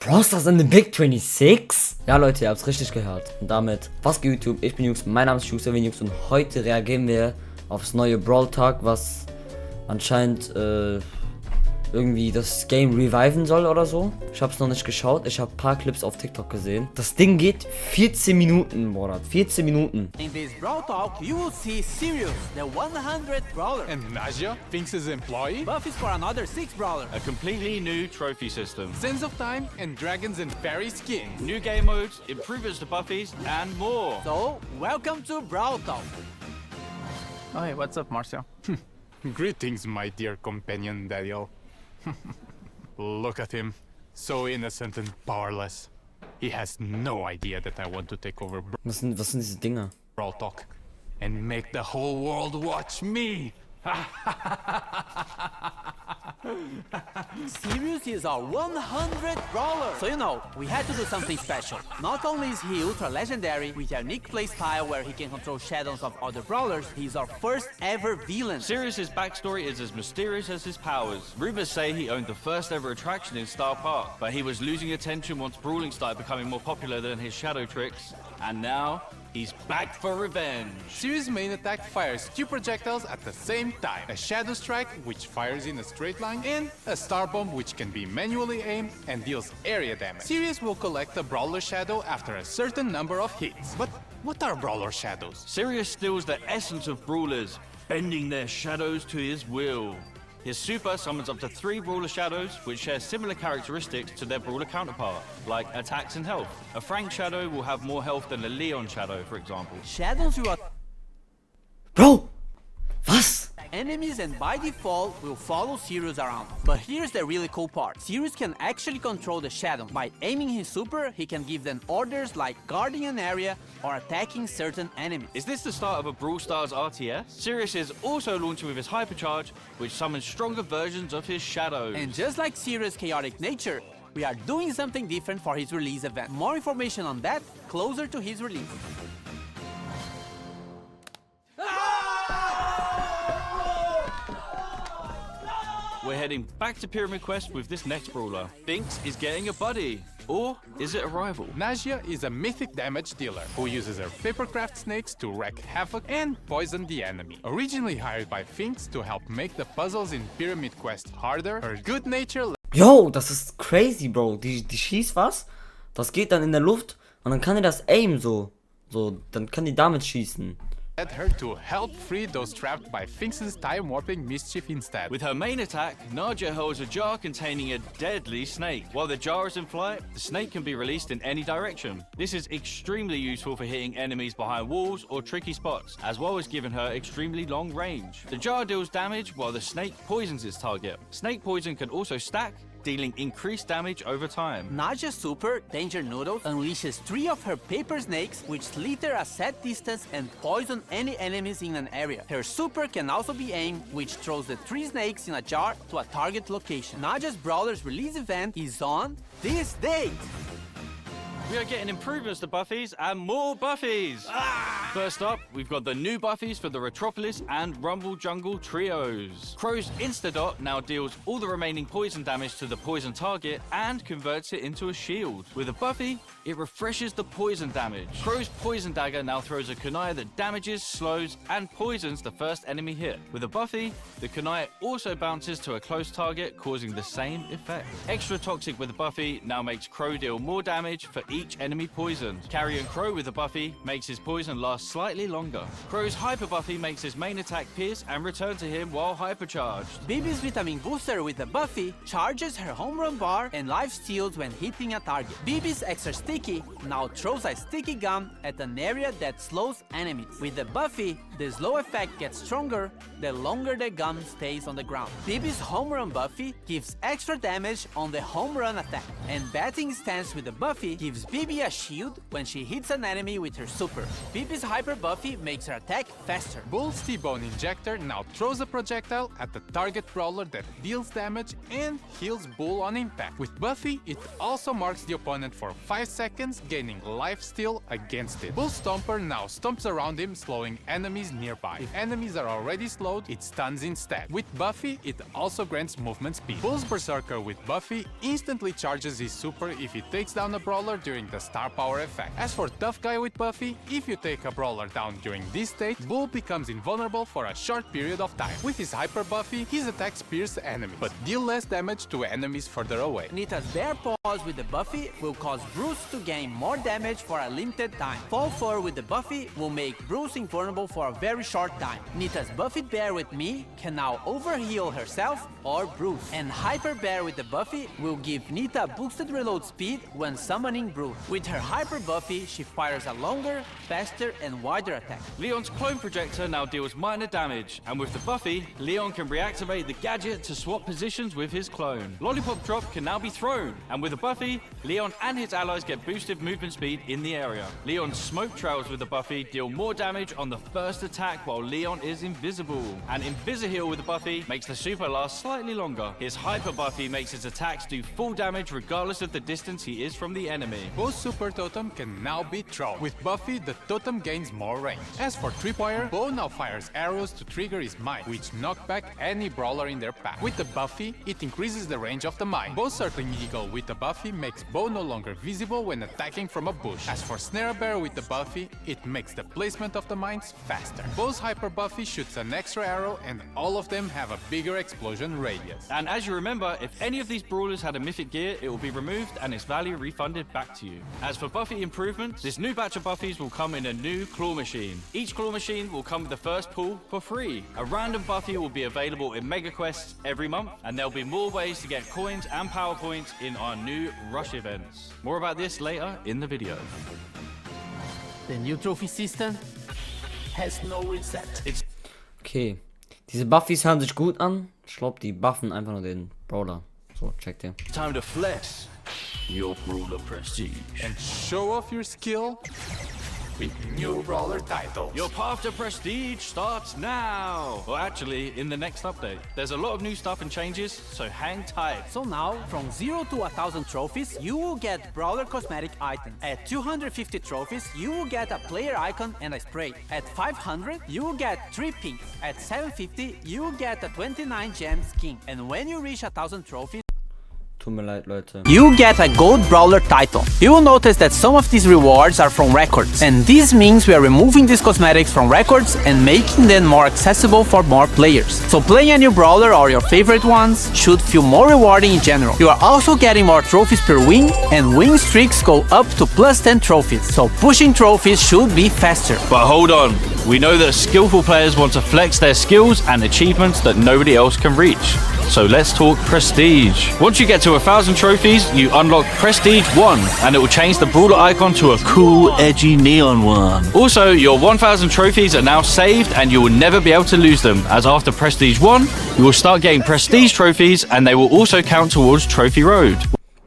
Brawlstars in the Big 26? Ja Leute, ihr habt's richtig gehört. Und damit, was geht YouTube? Ich bin Jungs, mein Name ist Jungs und heute reagieren wir aufs neue Brawl Talk, was anscheinend irgendwie das Game reviven soll oder so. Ich hab's noch nicht geschaut, ich habe ein paar Clips auf TikTok gesehen. Das Ding geht 14 Minuten, Bruder. 14 Minuten. In this Brawl Talk, you will see Sirius, the 100th Brawler. And Naja, Finks' employee. Buffs for another 6 Brawler. A completely new trophy system. Sense of Time and Dragons and Fairy skins. New game modes, improvements to buffies, and more. So, welcome to Brawl Talk. Oh, hey, what's up, Marcel? Greetings, my dear companion Daniel. Look at him, so innocent and powerless. He has no idea that I want to take over Was sind diese Dinger? Brawl Talk and make the whole world watch me. Sirius is our 100th Brawler. So you know, we had to do something special. Not only is he ultra legendary with a unique playstyle where he can control shadows of other brawlers, he's our first ever villain. Sirius's backstory is as mysterious as his powers. Rumors say he owned the first ever attraction in Star Park, but he was losing attention once brawling started becoming more popular than his shadow tricks, and now he's back for revenge. Sirius' main attack fires 2 projectiles at the same time. A Shadow Strike, which fires in a straight line, and a Star Bomb, which can be manually aimed and deals area damage. Sirius will collect a Brawler Shadow after a certain number of hits. But what are Brawler Shadows? Sirius steals the essence of brawlers, bending their shadows to his will. His super summons up to 3 brawler shadows, which share similar characteristics to their brawler counterpart, like attacks and health. A Frank shadow will have more health than a Leon shadow, for example. Shadows you are Bro! Was? enemies and by default will follow Sirius around. But here's the really cool part. Sirius can actually control the shadow. By aiming his super, he can give them orders like guarding an area or attacking certain enemies. Is this the start of a Brawl Stars RTS? Sirius is also launching with his Hypercharge, which summons stronger versions of his shadows. And just like Sirius' chaotic nature, we are doing something different for his release event. More information on that closer to his release. We're heading back to Pyramid Quest with this next brawler. Finks is getting a buddy. Or is it a rival? Naja is a mythic damage dealer who uses her papercraft snakes to wreak havoc and poison the enemy. Originally hired by Finks to help make the puzzles in Pyramid Quest harder, her good nature Yo, das ist crazy, Bro. Die schießt was? Das geht dann in der Luft und dann kann die das aim so. Dann kann die damit schießen. led her to help free those trapped by Finks' time-warping mischief instead. With her main attack, Naja holds a jar containing a deadly snake. While the jar is in flight, the snake can be released in any direction. This is extremely useful for hitting enemies behind walls or tricky spots, as well as giving her extremely long range. The jar deals damage while the snake poisons its target. Snake poison can also stack, dealing increased damage over time. Naja's super, Danger Noodles, unleashes 3 of her paper snakes, which slither a set distance and poison any enemies in an area. Her super can also be aimed, which throws the 3 snakes in a jar to a target location. Naja's Brawler's release event is on this date. We are getting improvements to buffies and more buffies! First up, we've got the new buffies for the Retropolis and Rumble Jungle trios. Crow's Instadot now deals all the remaining poison damage to the poison target and converts it into a shield. With a buffy, it refreshes the poison damage. Crow's Poison Dagger now throws a kunai that damages, slows, and poisons the first enemy hit. With a buffy, the kunai also bounces to a close target, causing the same effect. Extra Toxic with a buffy now makes Crow deal more damage for each enemy poisoned. Carrion Crow with a buffy makes his poison last slightly longer. Crow's Hyper Buffy makes his main attack pierce and return to him while hypercharged. Bibi's Vitamin Booster with a buffy charges her home run bar and life steals when hitting a target. Bibi's Extra Sticky now throws a sticky gum at an area that slows enemies. With the buffy, the slow effect gets stronger the longer the gum stays on the ground. Bibi's Home Run Buffy gives extra damage on the home run attack. And Batting Stance with the buffy gives Bibi a shield when she hits an enemy with her super. Bibi's hyper buffy makes her attack faster. Bull's T-Bone Injector now throws a projectile at the target brawler that deals damage and heals Bull on impact. With Buffy, it also marks the opponent for 5 seconds, gaining life steal against it. Bull's Stomper now stomps around him, slowing enemies nearby. If enemies are already slowed, it stuns instead. With Buffy, it also grants movement speed. Bull's Berserker with Buffy instantly charges his super if he takes down a brawler during the star power effect. As for Tough Guy with Buffy, if you take a brawler down during this state, Bull becomes invulnerable for a short period of time. With his Hyper Buffy, his attacks pierce enemies, but deal less damage to enemies further away. Nita's Bear Paws with the Buffy will cause Bruce to gain more damage for a limited time. Fall Fur with the Buffy will make Bruce invulnerable for a very short time. Nita's Buffed Bear with me can now overheal herself or Bruce. And Hyper Bear with the Buffy will give Nita boosted reload speed when summoning Bruce. With her Hyper Buffy, she fires a longer, faster and wider attack. Leon's clone projector now deals minor damage, and with the Buffy, Leon can reactivate the gadget to swap positions with his clone. Lollipop Drop can now be thrown, and with the Buffy, Leon and his allies get boosted movement speed in the area. Leon's Smoke Trails with the Buffy deal more damage on the first attack while Leon is invisible. And Invisi-Heal with the Buffy makes the super last slightly longer. His Hyper Buffy makes his attacks do full damage regardless of the distance he is from the enemy. Both Super Totem can now be thrown. With Buffy, the totem gains more range. As for Tripwire, Bo now fires arrows to trigger his mine, which knock back any brawler in their path. With the Buffy, it increases the range of the mine. Bo's Circling Eagle with the Buffy makes Bo no longer visible when attacking from a bush. As for Snare Bear with the Buffy, it makes the placement of the mines faster. Bo's Hyper Buffy shoots an extra arrow, and all of them have a bigger explosion radius. And as you remember, if any of these brawlers had a mythic gear, it will be removed and its value refunded back to you. As for Buffy improvements, this new batch of Buffies will come in a new claw machine. Each claw machine will come with the first pull for free. A random Buffy will be available in Mega Quests every month, and there'll be more ways to get coins and power points in our new Rush events. More about this later in the video. The new trophy system has no reset. Okay. Diese Buffys hören sich gut an. Ich glaube, die buffen einfach nur den Brawler. So, checkt ihr. Time to flex your brawler prestige. And show off your skill with new brawler title. Your path to prestige starts now! Well, actually, in the next update. There's a lot of new stuff and changes, so hang tight. So now, from 0 to 1000 trophies, you will get brawler cosmetic items. At 250 trophies, you will get a player icon and a spray. At 500, you will get 3 pinks. At 750, you will get a 29 gem skin. And when you reach 1000 trophies, Tut mir leid, Leute. you get a gold brawler title. You will notice that some of these rewards are from records, and this means we are removing these cosmetics from records and making them more accessible for more players. So playing a new brawler or your favorite ones should feel more rewarding in general. You are also getting more trophies per win, and win streaks go up to plus 10 trophies, so pushing trophies should be faster. But hold on, we know that skillful players want to flex their skills and achievements that nobody else can reach. So let's talk prestige. Once you get to 1000 trophies, you unlock Prestige 1, and it will change the brawler icon to a cool, edgy neon one. Also, your 1000 trophies are now saved, and you will never be able to lose them, as after Prestige 1, you will start getting Prestige trophies, and they will also count towards Trophy Road.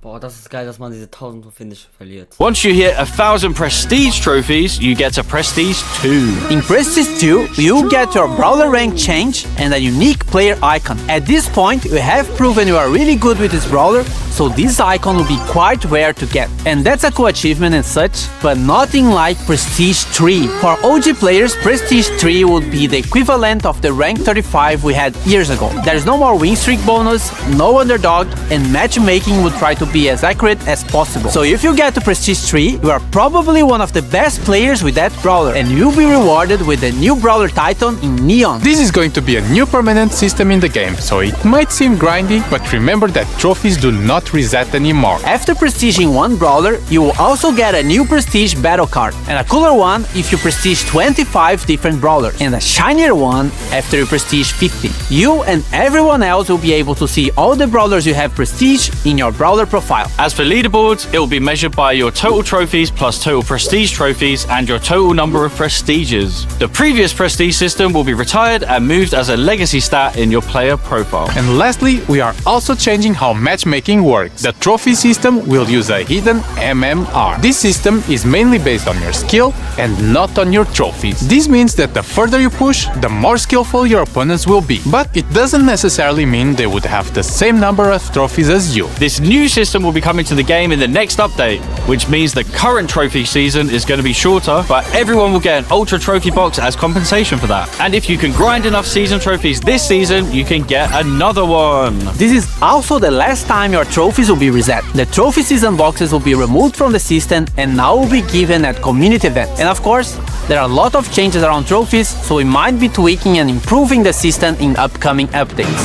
Boah, das ist geil, dass man diese 1000 Trophäen nicht verliert. Once you hit 1000 Prestige trophies, you get to Prestige 2. In Prestige 2, you get your brawler rank change and a unique player icon. At this point, you have proven you are really good with this brawler, so this icon will be quite rare to get. And that's a cool achievement and such, but nothing like Prestige 3. For OG players, Prestige 3 would be the equivalent of the rank 35 we had years ago. There's no more win streak bonus, no underdog, and matchmaking would try to be as accurate as possible. So if you get to Prestige 3, you are probably one of the best players with that brawler, and you'll be rewarded with the new brawler title in Neon. This is going to be a new permanent system in the game, so it might seem grindy, but remember that trophies do not reset anymore. After prestiging one brawler, you will also get a new prestige battle card, and a cooler one if you prestige 25 different brawlers, and a shinier one after you prestige 50. You and everyone else will be able to see all the brawlers you have prestige in your brawler profile. As for leaderboards, it will be measured by your total trophies plus total prestige trophies and your total number of prestiges. The previous prestige system will be retired and moved as a legacy stat in your player profile. And lastly, we are also changing how matchmaking works. works. The trophy system will use a hidden MMR. This system is mainly based on your skill and not on your trophies. This means that the further you push, the more skillful your opponents will be. But it doesn't necessarily mean they would have the same number of trophies as you. This new system will be coming to the game in the next update, which means the current trophy season is going to be shorter, but everyone will get an Ultra Trophy box as compensation for that. And if you can grind enough season trophies this season, you can get another one. This is also the last time your trophies will be reset. The trophy season boxes will be removed from the system and now will be given at community events. And of course, there are a lot of changes around trophies, so we might be tweaking and improving the system in upcoming updates.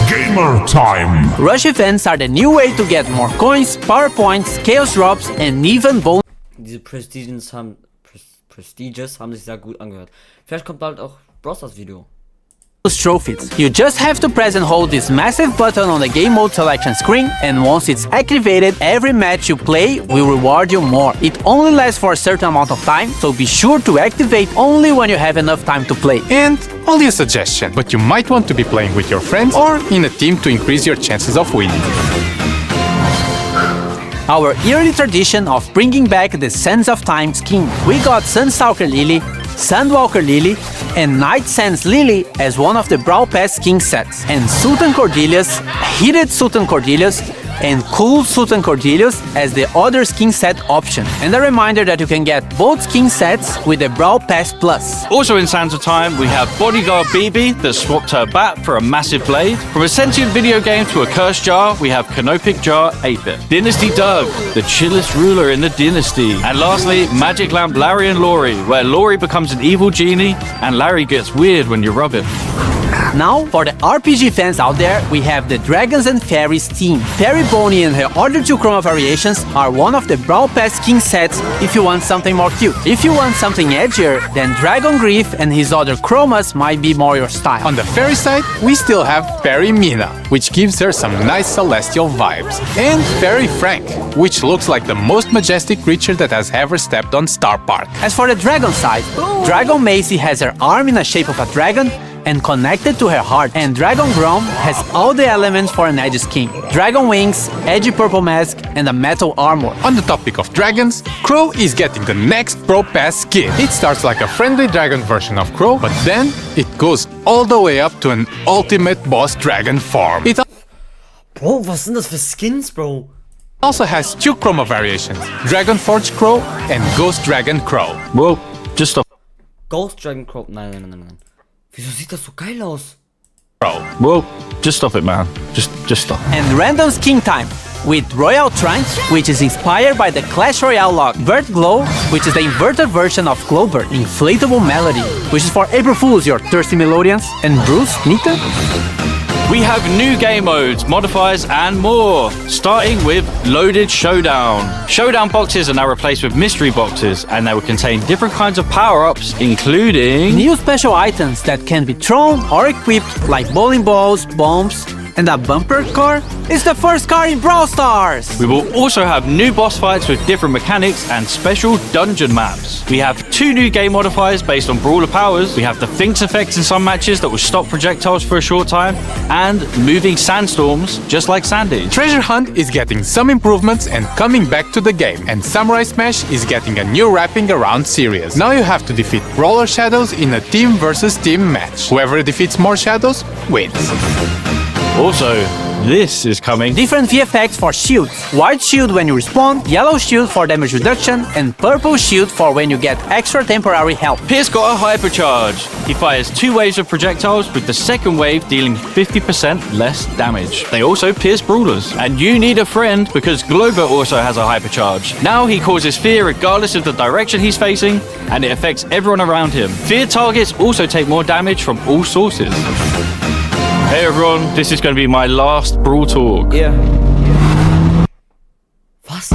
Gamer time! Rush events are the new way to get more coins, power points, chaos drops and even bonus. Diese Prestiges haben sich sehr gut angehört. Vielleicht kommt bald auch brawlstars Video. Trophies. You just have to press and hold this massive button on the game mode selection screen, and once it's activated, every match you play will reward you more. It only lasts for a certain amount of time, so be sure to activate only when you have enough time to play. And only a suggestion, but you might want to be playing with your friends or in a team to increase your chances of winning. Our yearly tradition of bringing back the Sands of Time skin. We got Sunstalker Lily, Sandwalker Lily, and Night Sands Lily as one of the Brawl Pass skin sets, and Sultan Cordelius, Heated Sultan Cordelius, and Cool Sultan Cordelius as the other skin set option. And a reminder that you can get both skin sets with the Brawl Pass Plus. Also in Sands of Time, we have Bodyguard BB that swapped her bat for a massive blade. From a sentient video game to a cursed jar, we have Canopic Jar 8-bit. Dynasty Doug, the chillest ruler in the dynasty. And lastly, Magic Lamp Larry and Laurie, where Laurie becomes an evil genie and Larry gets weird when you rub it. Now, for the RPG fans out there, we have the Dragons and Fairies team. Fairy Bonnie and her other two chroma variations are one of the Brawl Pass skin sets if you want something more cute. If you want something edgier, then Dragon Grief and his other chromas might be more your style. On the fairy side, we still have Fairy Mina, which gives her some nice celestial vibes. And Fairy Frank, which looks like the most majestic creature that has ever stepped on Star Park. As for the Dragon side, Dragon Macy has her arm in the shape of a dragon and connected to her heart, and Dragon Grom has all the elements for an edgy skin. Dragon wings, edgy purple mask, and a metal armor. On the topic of dragons, Crow is getting the next Brawl Pass skin. It starts like a friendly dragon version of Crow, but then it goes all the way up to an ultimate boss dragon form. It Bro, was sind das für Skins, Bro? also has two chroma variations, Dragon Forge Crow and Ghost Dragon Crow. Well, just stop. Ghost Dragon Crow. Nein. Wieso sieht das so geil aus? Well, just stop it, man. Just stop. And random skin time with Royal Trunch, which is inspired by the Clash Royale log. Vert Glow, which is the inverted version of Glowbird. Inflatable Melody, which is for April Fools, your thirsty Melodians. And Bruce, Nita? We have new game modes, modifiers, and more, starting with Loaded Showdown. Showdown boxes are now replaced with mystery boxes, and they will contain different kinds of power-ups, including New special items that can be thrown or equipped, like bowling balls, bombs, and a bumper car is the first car in Brawl Stars! We will also have new boss fights with different mechanics and special dungeon maps. We have two new game modifiers based on brawler powers. We have the Finks effects in some matches that will stop projectiles for a short time, and moving sandstorms, just like Sandy. Treasure Hunt is getting some improvements and coming back to the game, and Samurai Smash is getting a new wrapping around series. Now you have to defeat Brawler Shadows in a team versus team match. Whoever defeats more shadows wins. Also, this is coming. Different VFX for shields. White shield when you respawn, yellow shield for damage reduction, and purple shield for when you get extra temporary health. Pierce got a hypercharge. He fires 2 waves of projectiles, with the second wave dealing 50% less damage. They also pierce brawlers. And you need a friend because Glober also has a hypercharge. Now he causes fear regardless of the direction he's facing, and it affects everyone around him. Fear targets also take more damage from all sources. Hey everyone, this is going to be my last Brawl Talk. Yeah. Was?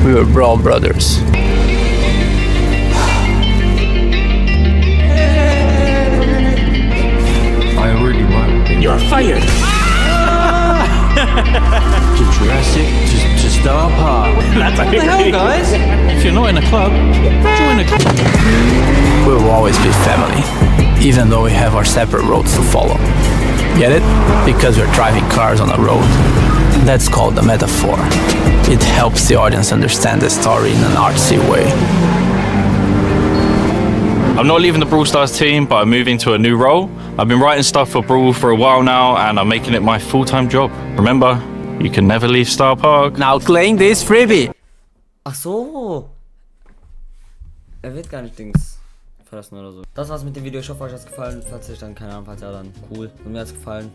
We were Brawl Brothers. I already won. You're fired! To Jurassic, to Star Park. What the hell, guys? If you're not in a club, join a club. We will always be family, even though we have our separate roads to follow. Get it? Because we're driving cars on a road. That's called a metaphor. It helps the audience understand the story in an artsy way. I'm not leaving the Brawl Stars team, but I'm moving to a new role. I've been writing stuff for Brawl for a while now, and I'm making it my full-time job. Remember, you can never leave Star Park. Now claim this freebie. Ach so. Er wird gar nicht Dings verlassen oder so. Das war's mit dem Video. Ich hoffe, euch hat's gefallen. Falls nicht, dann keine Ahnung, falls ja, dann cool. Und mir hat's gefallen.